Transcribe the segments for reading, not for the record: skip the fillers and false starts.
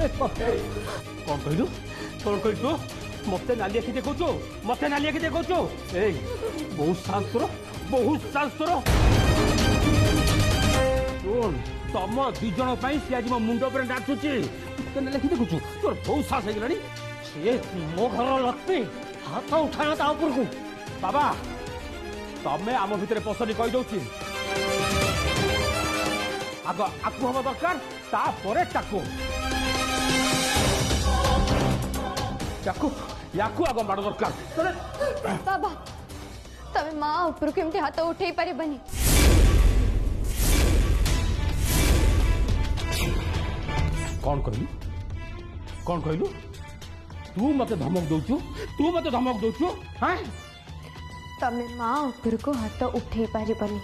कौन कहलु कौन कहलु मते नाली आखि देखौछु मते नाली आखि देखौछु ए बहुत शास्त्र सुन तम दी जन पई से आज मो मुंड पर डाचुची मते नाली आखि देखौछु तोर बहुत साहस हे गलानी से मो घर लक्ष्मी हाथ उठाना ता ऊपर को बाबा तमे आम भितर पसनी कहि दउची आगो आकु हवा दरकार तापरे टाकू चाकू याकू आगो माड़ दरकार बाबा तमे माँ ऊपर केमती हाथ उठे पारे बनी कौन कहलु तू मते धमक दउछु हां तमे माँ ऊपर को हाथ उठे पारे बनी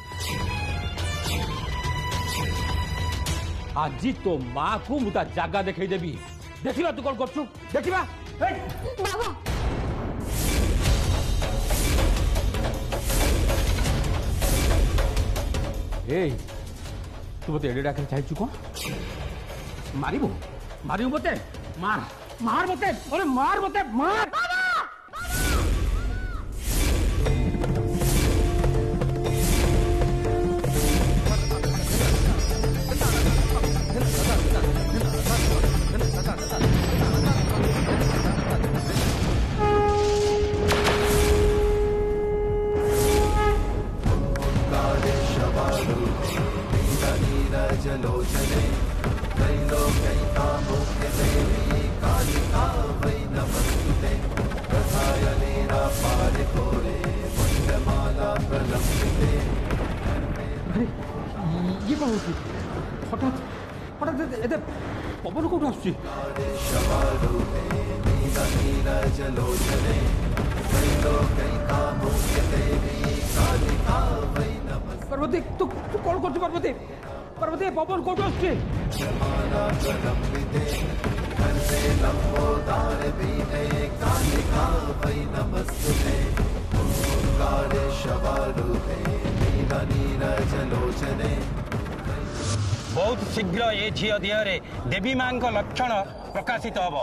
आज तो माँ को मुता जागा देखई देबी देखिबा तू कौन करछु देखिबा बाबा ए तू मते एडे डाके चाहि छु को मारिबो मते मार मते अरे मार मते मार ये कौन होती हठात एते पवन को आसुची पार्वती तू कौन कर पार्वती पार्वती पवन को आसुची बहुत शीघ्र ये झी देहरे देवी मां लक्षण प्रकाशित हम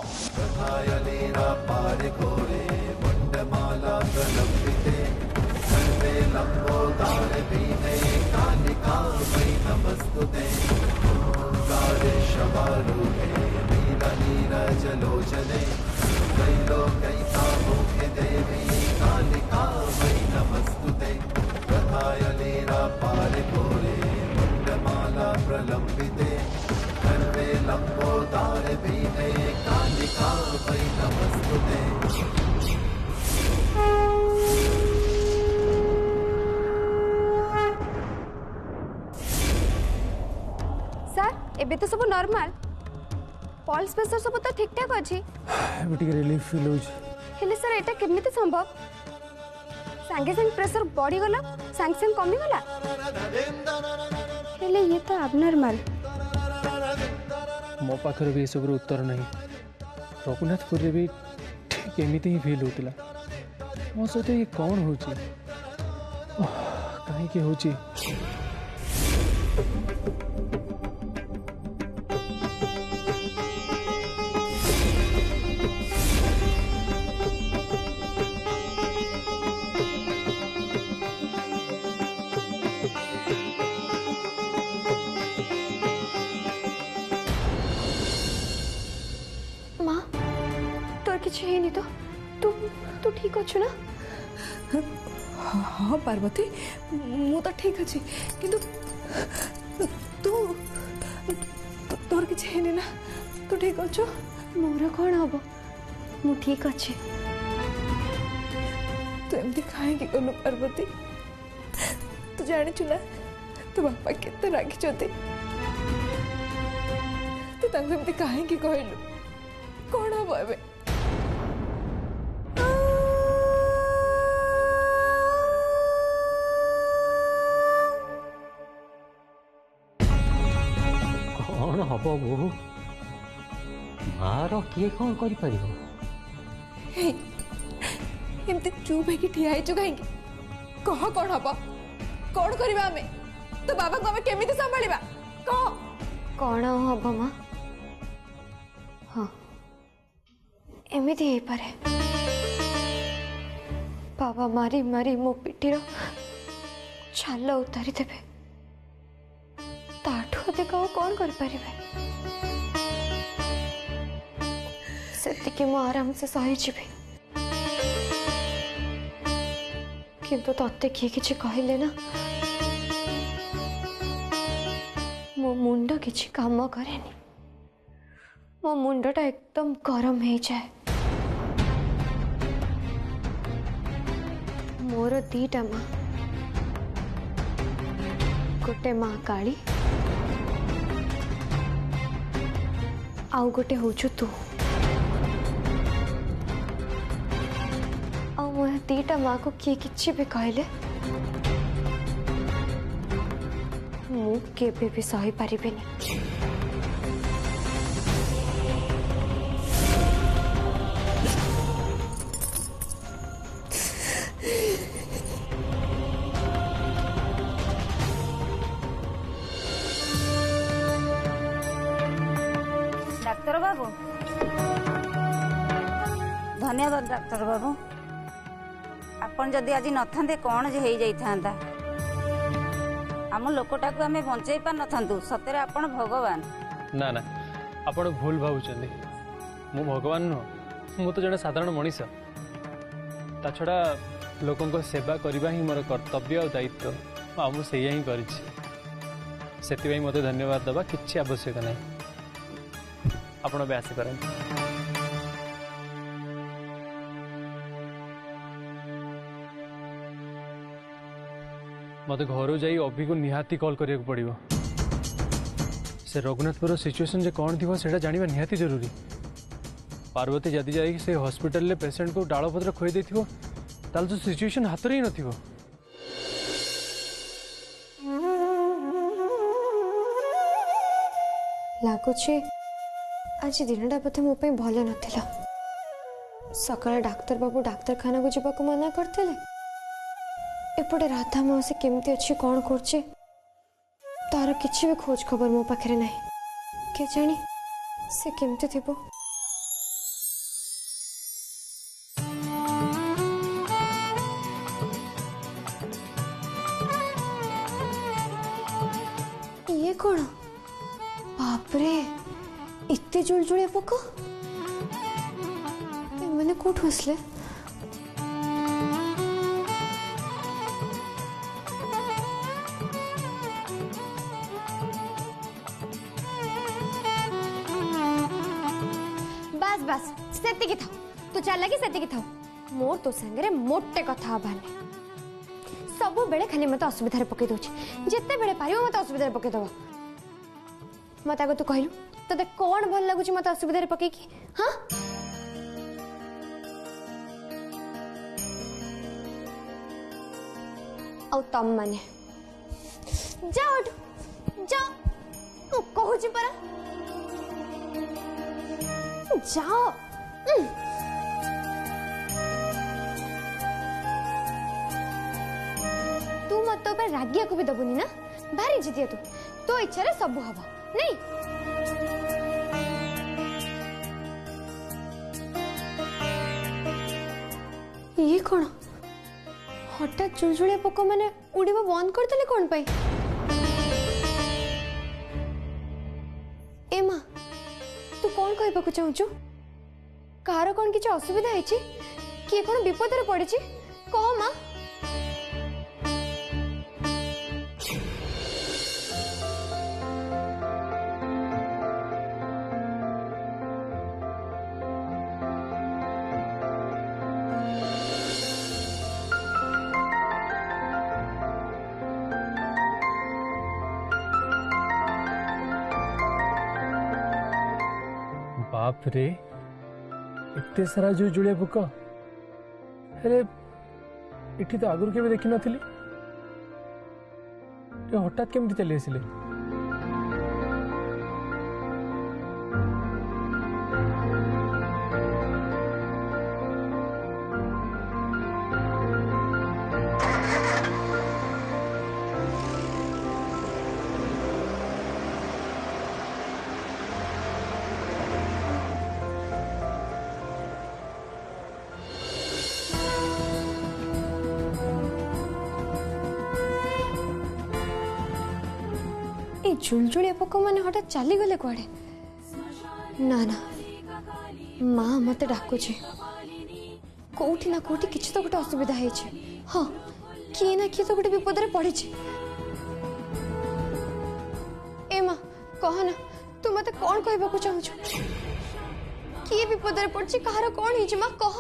प्रलंबिते सर्वे लंबोदार बीते कालिका वै नमस्तुते। सर एबे तो सब नॉर्मल पल्स प्रेशर सब तो ठीक ठाक अछि एबे टिके रिलीफ फील होछ हेले सर एटा केमिति संभव संगे संग प्रेशर बढ़ी गला संग संग कमी गला हेले ये तो अबनॉर्मल मो पाखर भी सब उत्तर नहीं रघुनाथपुर भी ठीक एमती ही फील होता मो सहित ये कौन हो कहीं होची तो तू ठीक अच्छु ना हाँ पार्वती मु तो ठीक अच्छी किंतु तू तोर किछ हेनी ना तू ठीक अच्छु मोर कौन हम मु ठीक अच्छे तू एमती कहीं गलु पार्वती तू जानी ना तो बापा केते रागी चोती तू तांको एमती कहीं कहलु कौन हम एबे कौन हम बोहू मार किए कौन कर चुप है ठिया कहीं कह कौन हम कौन करवा आमे तो बाबा को आमे केमिति संभालिबा कह कौन हम माँ हाँ एमती हो पारे बाबा मारी मारी मो पिठीर छाल उतारी देवे ताठू अधिक कौन कर से आराम से सही जीवी किंतु तत्ते किए किछि कहले ना मो मुंड किछि काम करेनी मो मुंडटा एकदम गरम हो जाए मोर दीटा माँ गोटे माँ काली आउ गोटे होचु तू आ मोर दीटा माँ को किए किछि भी कहले मु केबे भी सही पारिबेनी डाक्तर बाबू धन्यवाद डाक्तर बाबू आपन जदि आज नथांते कौन जे हेई जाइथांता आम लोकटाकू आमे बंचाई पार नथांतु सतरे आपन भगवान ना ना आपण भूल भावुचंदी मु भगवान नुह मु तो जड़े साधारण मनीष ता छड़ा लोकों को सेवा करबा ही मोर कर्तव्य और दायित्व मु सेया ही करिछि सेति मते धन्यवाद दबा किछि आवश्यक नहीं आपण बे आसी पारन मते घर जाई अभी को निहाती कॉल करिया पड़िबो से रघुनाथपुर सिचुएशन जे कौन थी सेटा जानिबा निहाती जरूरी पार्वती जदि जाई से हॉस्पिटल ले पेशेंट को डालपत्र खोई देथिबो ताल तो सिचुएशन हाथ रे ही नथिबो लागुछि आज दिनटा बोधे मो पे भल नथिला सकाळ डाक्तर बाबू डाक्तरखाना को जीवा को मना करते एपटे राधा मौसी केमती अच्छी कौन करछे तार किछि भी खोज खबर मो पाखरे नहीं के जानी से केमती थिबो ये कौन बापरे इतने जुलजुलिया पोक मैंने कोठ हसले बस बस सेतिकी था तू चल लगी सेतिकी था मोर तो संगे मोटे कथा हबार सब बेले खाली मत असुविधा पकई दउछि जेते बेले पारिबो मत असुविधा पकई दबो मत आगो तू कहलु तते कौन भल लगुछि मत असुविधा पकई की हां औ तम माने जाओ जाओ तू कहूछि परा जाओ तू मत पर रागिया को भी दबुनी ना भारी जितिया तो इच्छा रे सब हबो नहीं ये कौन हठात जुलजुलिया पोक मैंने उड़ीबा बंद करते कौन पाई ए माँ तू कौन कहबा चाहूचु कार कौन किसी असुविधा है किए कौन विपद रे पड़ी कह माँ बाप रे इतने सारा जो जुड़िया पोक अरे इठी तो आगुरी केबे देखि नथिली हठात केमती चली आसिले ए झुलझुलिया पोक मैंने हठात चली गले कुआडे ना ना माँ मत डाकुचे कोठी ना कोठी किछ तो गोटे असुविधा है हाँ किए ना किए तो गोटे विपद रे पड़ी ए माँ कह ना तू मत कौन कहबा चाहू किए विपद रे पड़ी कहार कौन है माँ कह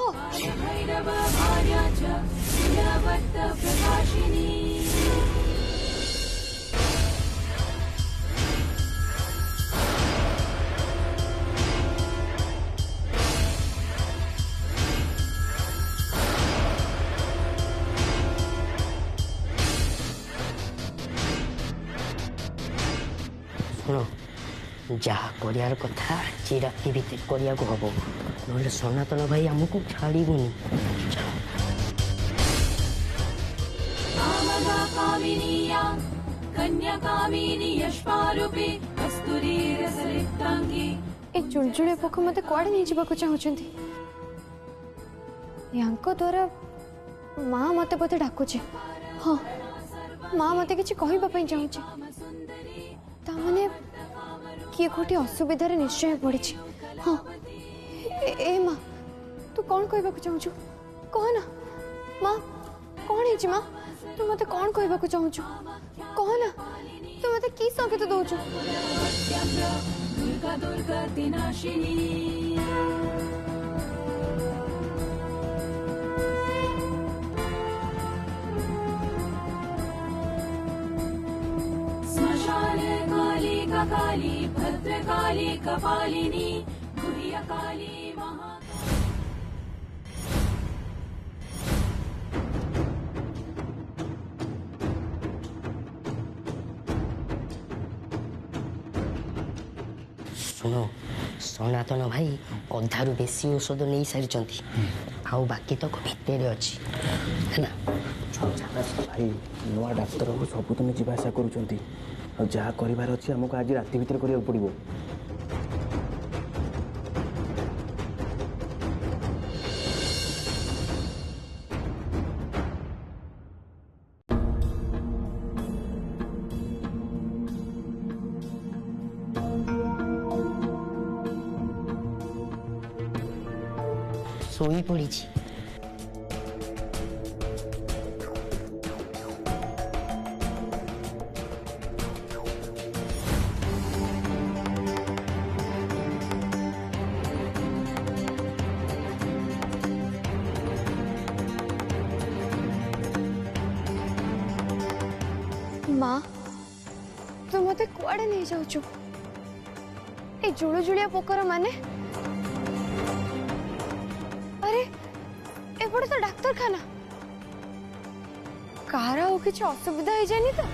शुण जहाँ कर कथा आज राति भितर करने को हम ना सनातन भाई आमको छाड़बुनि ए चुलचुलिया पोक मत कुआडे नहीं जावाक चाहूचंती यांको द्वारा माँ मते बोधे डाकुचे हाँ माँ मते किछि कहबा पई चाहूचे तामने किए कोठी असुविधा रे निश्चय पड़ी हाँ ए माँ तू कौन कहबा चाहूचु कह ना माँ कौन है माँ तू मते कौन कहबा चाहूचु कह ना तू मते की संकेत दउचु काली भद्रकाली कपालिनी गुह्यकाली महा शुण सनातन भाई अधारू बेसी औषध नहीं सारी आउ बाकी तक भितर अच्छी है ना भाई नुआ डाक्तर को सबुदिन जावासा करुँच जहाँ करार अच्छी आमको आज राति भितर करा पड़ो सोई पड़ी माँ तू मते कुआडे नहीं जाऊचु ए जुलुजुलिया पोकर माने अरे एपटे तो डाक्तर खाना कार आ किसी असुविधा हो जाए तो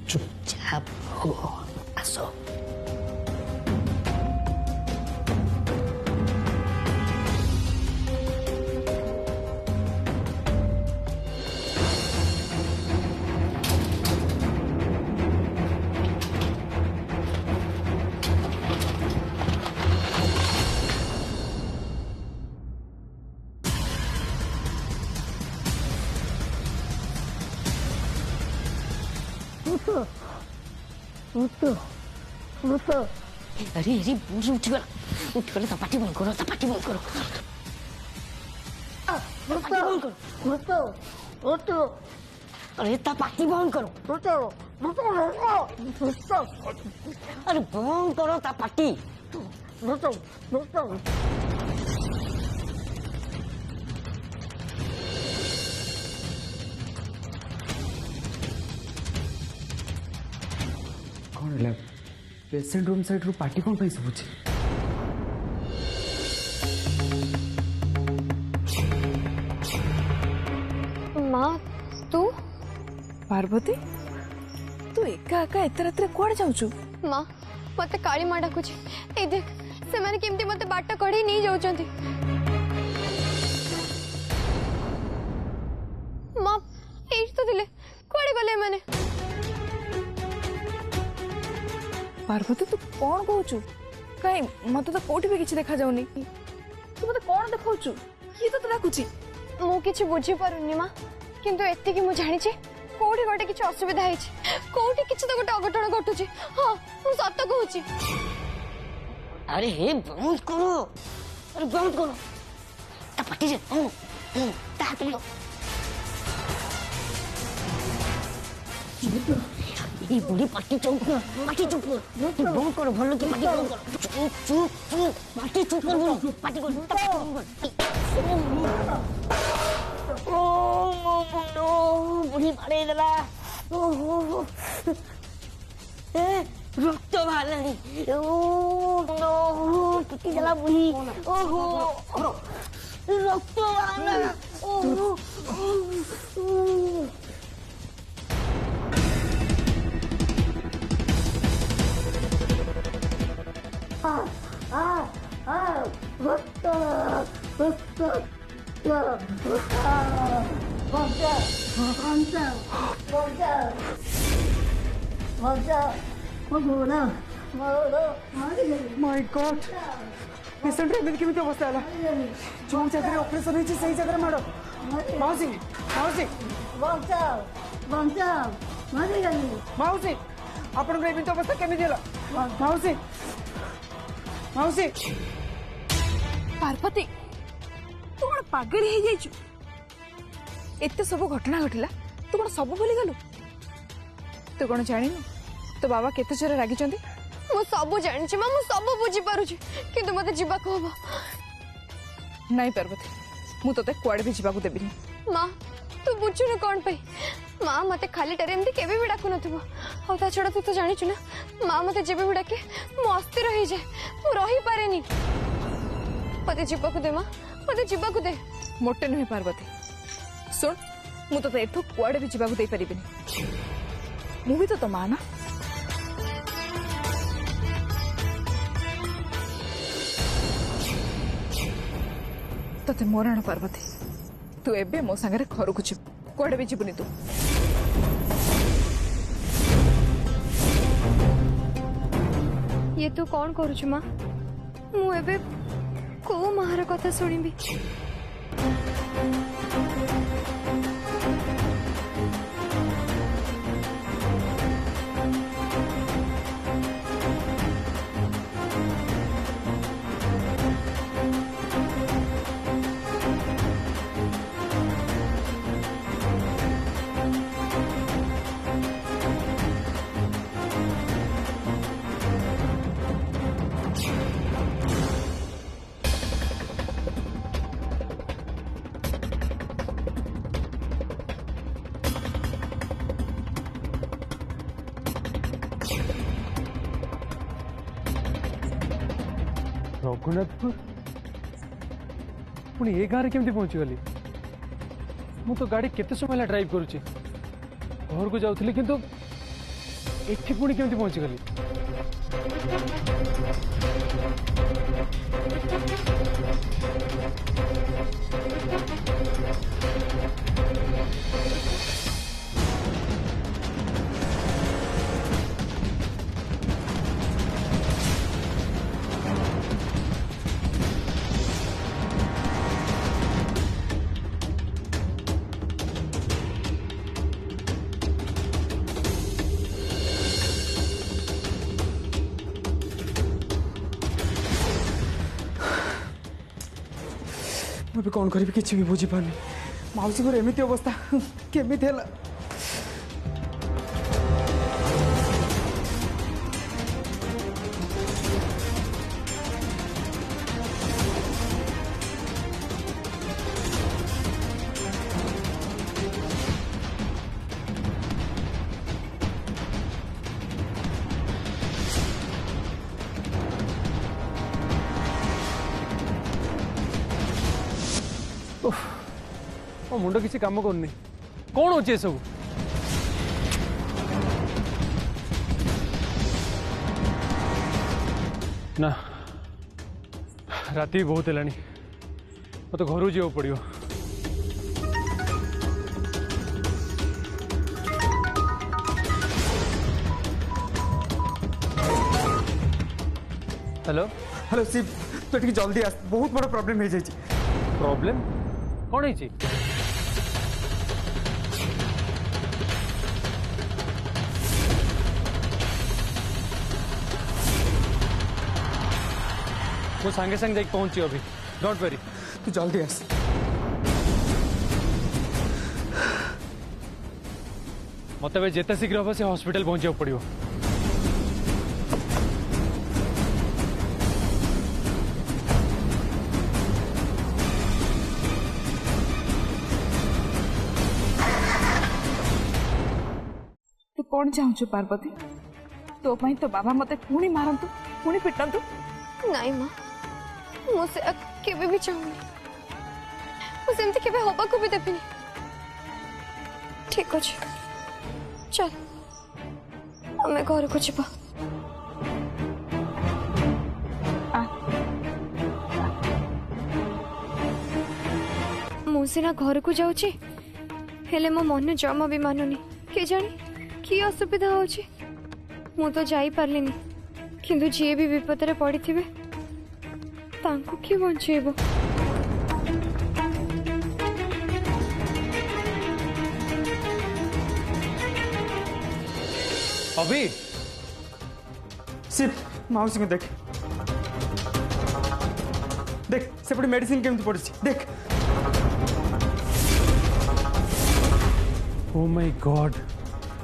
चुपचाप हो आसो अरे अरे उठगला ता पाटी बंद करो ता पाटी बंद करो अरे ता पाटी बंद करो अरे बंद करो ता पाटी कौन है पेशेंट रूम साइड रू पार्टी कौन सबुची माँ तू पार्वती तू एका एका एत रात कुआड़े जाऊचु माँ मते काली माँ डाकुची ए देख से माने केमती मते बाट कढी नहीं जाउचंती पार्वती तू कौन कहूचु कहीं मत तो कोठी भी किसी देखा जाउनी तू मत कौन देखाउचु ये तो डाकुची मु किछि बुझी पारुनी माँ किंतु एति कि मु जानि छी कोठी गोटे किछि असुविधा हेछि कोठी किछि तो गोटे अघटन घटुची हां मु सत्य कहूची अरे हे बंद करो अरे बंद करो ता पट्टी से ता तुम ये बुढ़ी पट्टी चुप बंद करो भलो की पट्टी बंद करो चुप चुप चुप पट्टी चुप कर बुढ़ी पट्टी कर ओ बुढ़ी मारे देला ओ ए रक्त बाहरलानी ओ पिटी देला बुढ़ी ओहो रक्त बाहरला ओहो माय गॉड पेशेंट एमती केमी अवस्था है जो जगह ऑपरेशन होती से जगह माड़ मौसी मौसी मौसी आपण एमती अवस्था केमी मौसी मौसी पार्वती तू कौन पागल हो जाइछु एते सब घटना घटिला तू कौन सब भूली गलु तू कौन जानिनु तो बाबा केते जोर रागी चंदी मु सब जानि छी मां मु सब बुझी पारु छी किंतु मते जीवा को हबो नहीं पार्वती मु तते कुआडे भी जीवा को देबिनी मां तू बुझुनु कोन पे मां मते खाली टारे एमती केबे भी डाकु नथबो आ ता छोड़ा तू तो जानि छु ना मां मते जेबे भी डाके मु अस्थिर रही जाए मु रही पारेनी मते जीवा को दे मां मते जीवा को दे मोटे नहीं पार्वती सुन मु तते एठो कुआडे भी जीवा को दे परिबिनी मु भी तो मां ना तते मोराण पार्वती तू एबे मो संगे घर को जीव कुआडे भी जीवनी तू ये तू कौन करूछु मां मु एबे को मार कथा सुनिबी रघुनाथपुर पुणी ए गाँव केमती पहुँची गली मु तो गाड़ी केते समय ड्राइव करुच्ची घर को जाऊली किंतु एठी पुणी केमती पहुँची गली मुझे कौन करी किसी भी बुझी पानी मौसी को एमती अवस्था केमी मो मुंड किसी काम करनी कौन होचे सब ना राति बहुत है मत घर जाओ पड़ो हेलो हेलो शिव तू ठीक जल्दी आस बहुत बड़ प्रॉब्लम हो जाए प्रॉब्लम कौन है वो सांगे सांगे जाके पहुंची अभी डोंट वरी तू जल्दी आस मत जिते शीघ्र हम से हॉस्पिटल पहुंचा पड़ो तू कौन चाहूँ पार्वती तो पाई तो बाबा मते पुणी मारंतु पुणी पिटंतु नहीं माँ मुझसे केबे भी चाहूँगी मुझे एमती केबे होबा को भी देबिनी ठीक अच्छे चल हमें घर को जीवा मुझे घर को जाऊँ हेले मो मन जमा भी मानुनी के जानी कि असुविधा होची मु तो जाई पारलिनी किंतु जी भी विपद रे पड़ी थिबे तांको की बंचेबो अभी सिर्फ माउसी को देख देख सेपटे मेडिसिन केमती पड़ी देख ओ माय गॉड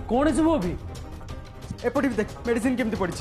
कौन है सब अभी एपटे भी देख मेडिसिन केमती पड़ी